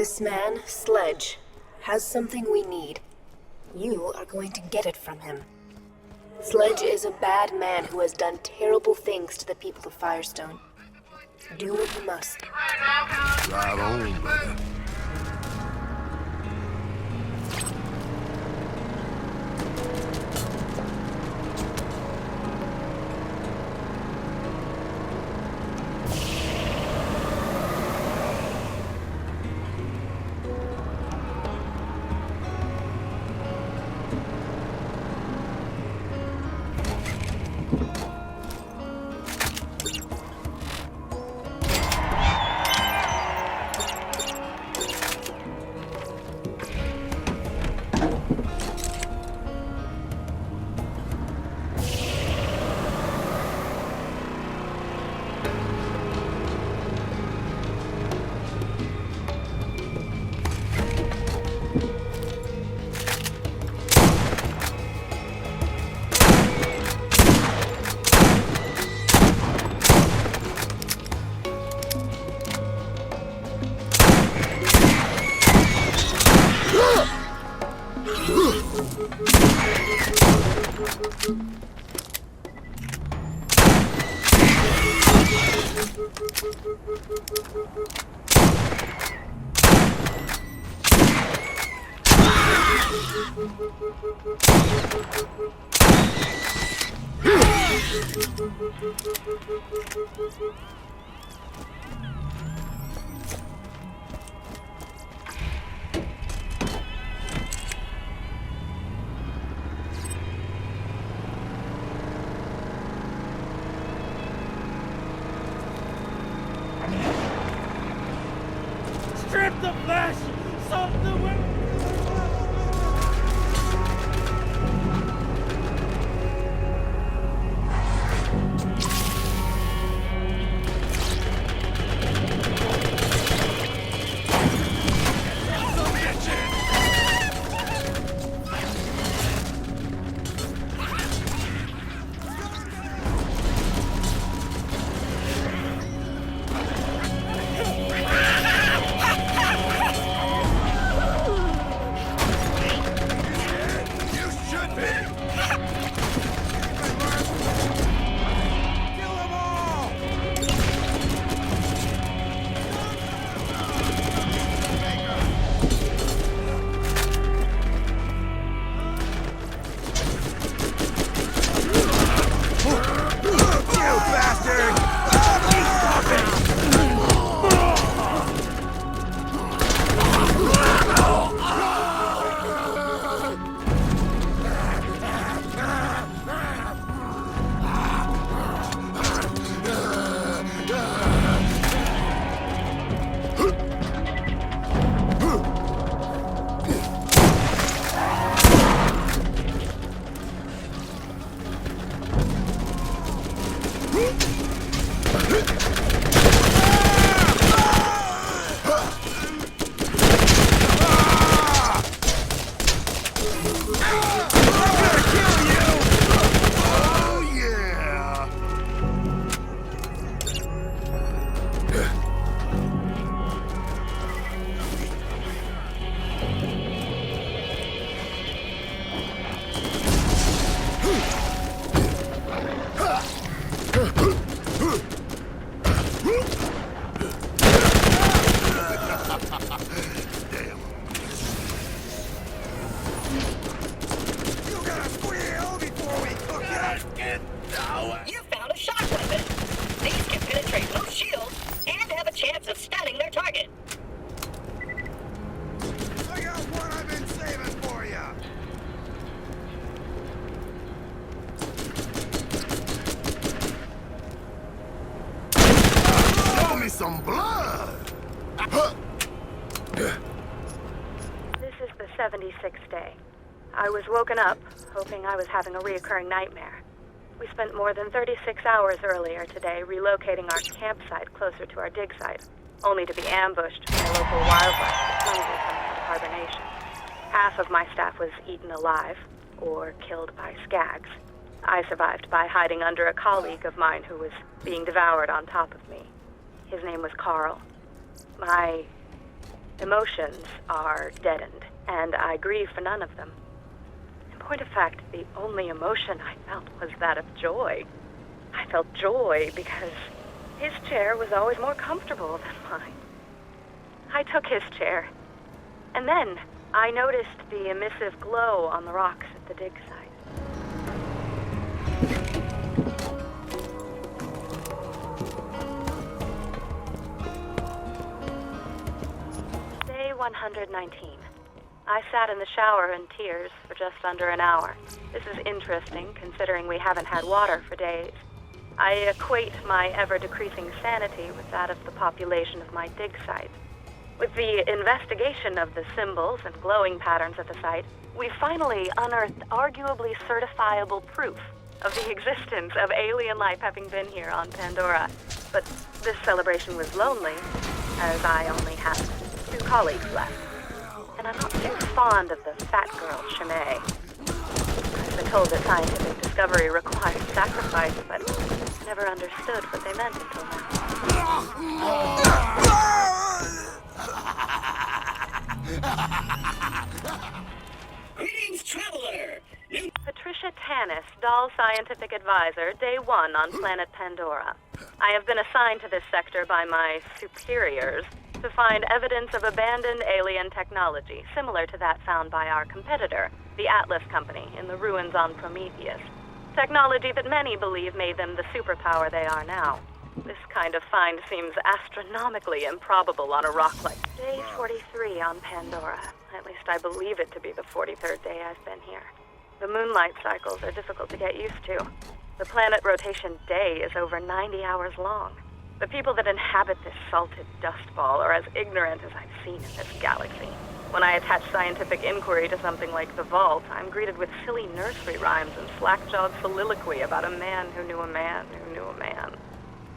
This man, Sledge, has something we need. You are going to get it from him. Sledge is a bad man who has done terrible things to the people of Firestone. Do what you must. Right on, brother. Strip the flesh! Soft the wind! You found a shock weapon. These can penetrate most shields and have a chance of stunning their target. I got one I've been saving for you. Show me some blood. This is the 76th day. I was woken up, hoping I was having a reoccurring nightmare. We spent more than 36 hours earlier today relocating our campsite closer to our dig site, only to be ambushed by local wildlife hungry coming out of hibernation. Half of my staff was eaten alive, or killed by skags. I survived by hiding under a colleague of mine who was being devoured on top of me. His name was Carl. My Emotions are deadened, and I grieve for none of them. In point of fact, the only emotion I felt was that of joy. I felt joy because his chair was always more comfortable than mine. I took his chair, and then I noticed the emissive glow on the rocks at the dig site. Day 119. I sat in the shower in tears for just under an hour. This is interesting, considering we haven't had water for days. I equate my ever-decreasing sanity with that of the population of my dig site. With the investigation of the symbols and glowing patterns at the site, we finally unearthed arguably certifiable proof of the existence of alien life having been here on Pandora. But this celebration was lonely, as I only had 2 colleagues left. And I'm not too fond of the fat girl, Chimay. I've been told that scientific discovery requires sacrifice, but I never understood what they meant until now. Greetings, traveler! Patricia Tanis, Doll Scientific Advisor, Day 1 on planet Pandora. I have been assigned to this sector by my superiors to find evidence of abandoned alien technology, similar to that found by our competitor, the Atlas Company, in the ruins on Prometheus. Technology that many believe made them the superpower they are now. This kind of find seems astronomically improbable on a rock like Day 43 on Pandora. At least I believe it to be the 43rd day I've been here. The moonlight cycles are difficult to get used to. The planet rotation day is over 90 hours long. The people that inhabit this salted dust ball are as ignorant as I've seen in this galaxy. When I attach scientific inquiry to something like the Vault, I'm greeted with silly nursery rhymes and slack-jawed soliloquy about a man who knew a man who knew a man.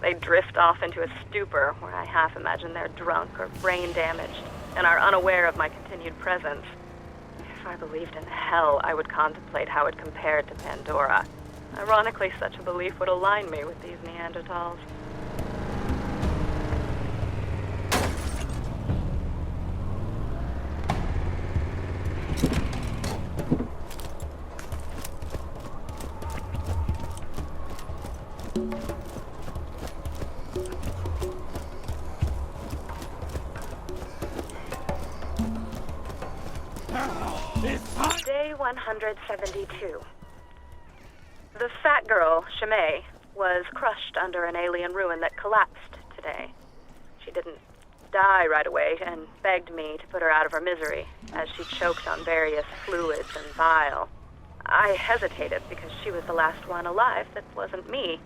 They drift off into a stupor where I half imagine they're drunk or brain damaged and are unaware of my continued presence. If I believed in hell, I would contemplate how it compared to Pandora. Ironically, such a belief would align me with these Neanderthals. Day 172. The fat girl, Chimay, was crushed under an alien ruin that collapsed today. She didn't die right away and begged me to put her out of her misery as she choked on various fluids and bile. I hesitated because she was the last one alive that wasn't me.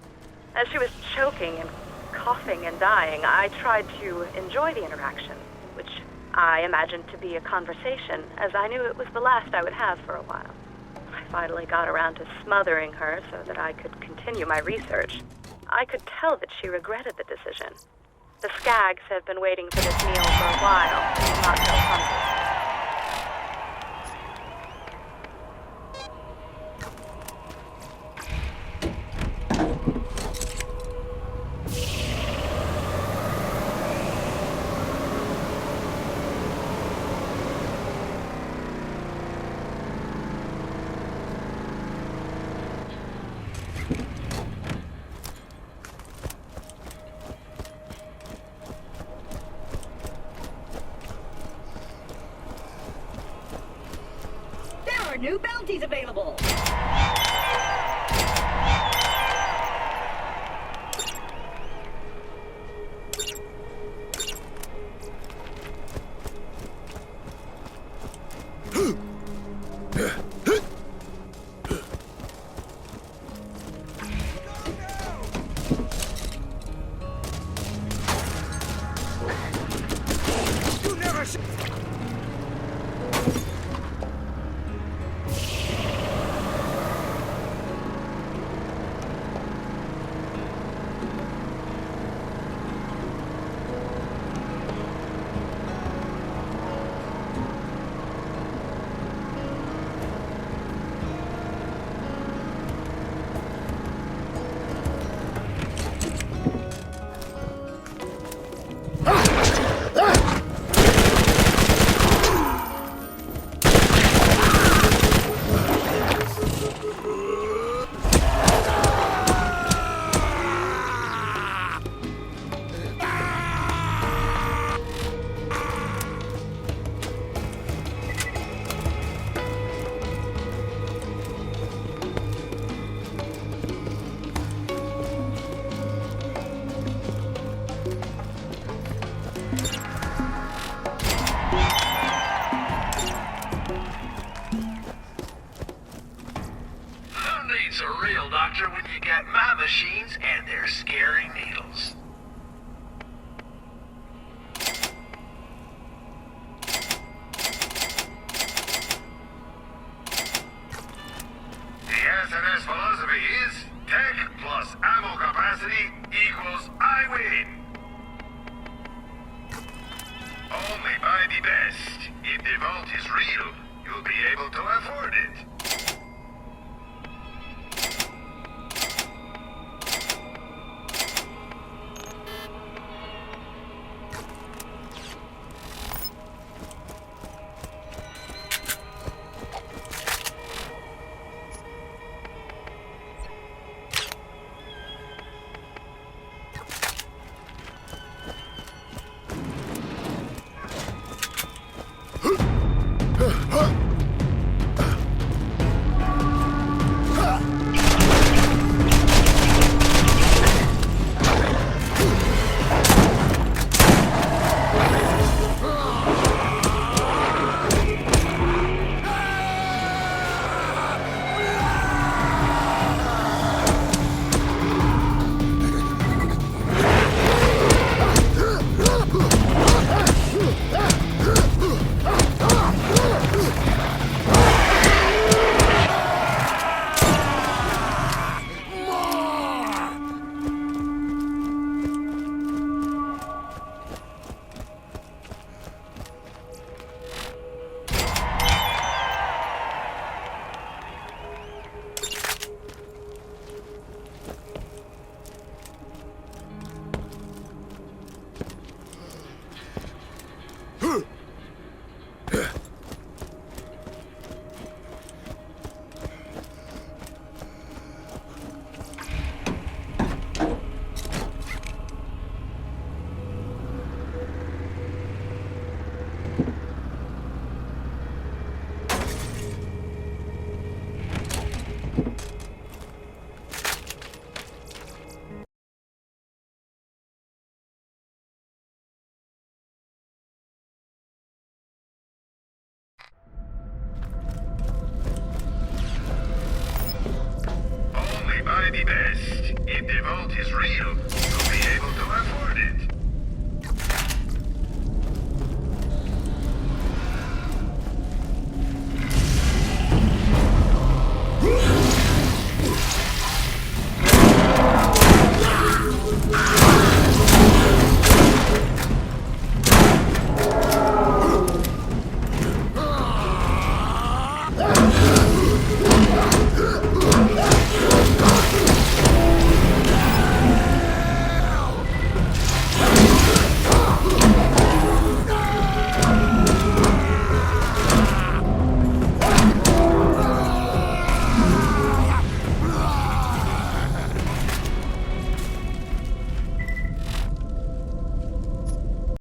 As she was choking and coughing and dying, I tried to enjoy the interaction, which I imagined to be a conversation, as I knew it was the last I would have for a while. I finally got around to smothering her so that I could continue my research. I could tell that she regretted the decision. The Skags have been waiting for this meal for a while and will not go hungry. There are new bounties available! You never Who needs a real doctor when you got my machines and their scary needles? The SNS philosophy is tech plus ammo capacity equals I win. Only buy the best. If the vault is real, you'll be able to afford it. Only buy the best. If the vault is real, you'll be able to afford it.